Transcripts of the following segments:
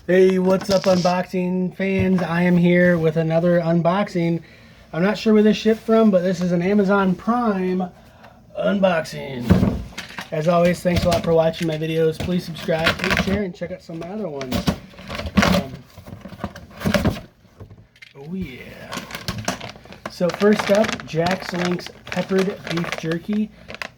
Hey, what's up, unboxing fans? I am here with another unboxing. I'm not sure where this shipped from, but this is an Amazon Prime unboxing. As always, thanks a lot for watching my videos. Please subscribe, please share, and check out some of my other ones. Oh yeah. So first up, Jack's Link's peppered beef jerky.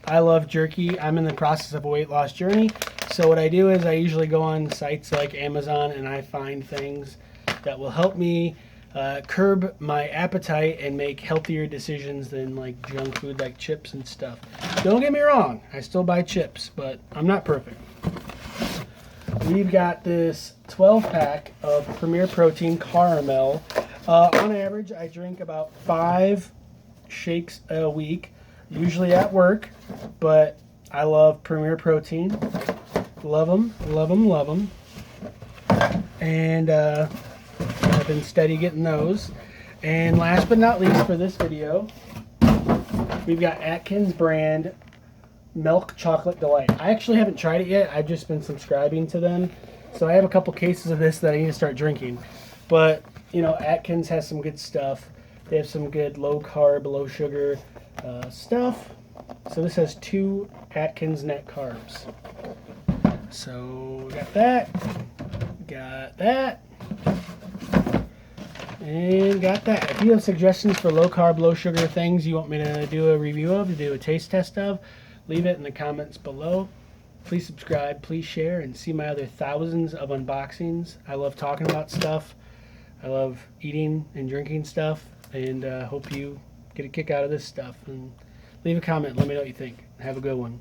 I love jerky. I'm in the process of a weight loss journey. So what I do is I usually go on sites like Amazon and I find things that will help me curb my appetite and make healthier decisions than like junk food like chips and stuff. Don't get me wrong, I still buy chips, but I'm not perfect. We've got this 12-pack of Premier Protein Caramel. On average, I drink about 5 shakes a week, usually at work, but I love Premier Protein. Love them, love them, love them. And I've been steady getting those. And last but not least for this video, we've got Atkins brand Milk Chocolate Delight. I actually haven't tried it yet. I've just been subscribing to them. So I have a couple cases of this that I need to start drinking. But, you know, Atkins has some good stuff. They have some good low carb, low sugar stuff. So this has 2 Atkins net carbs. So got that, and got that. If you have suggestions for low carb, low sugar things you want me to do a review of, to do a taste test of, leave it in the comments below. Please subscribe, please share, and see my other thousands of unboxings. I love talking about stuff. I love eating and drinking stuff, and hope you get a kick out of this stuff. And leave a comment, let me know what you think. Have a good one.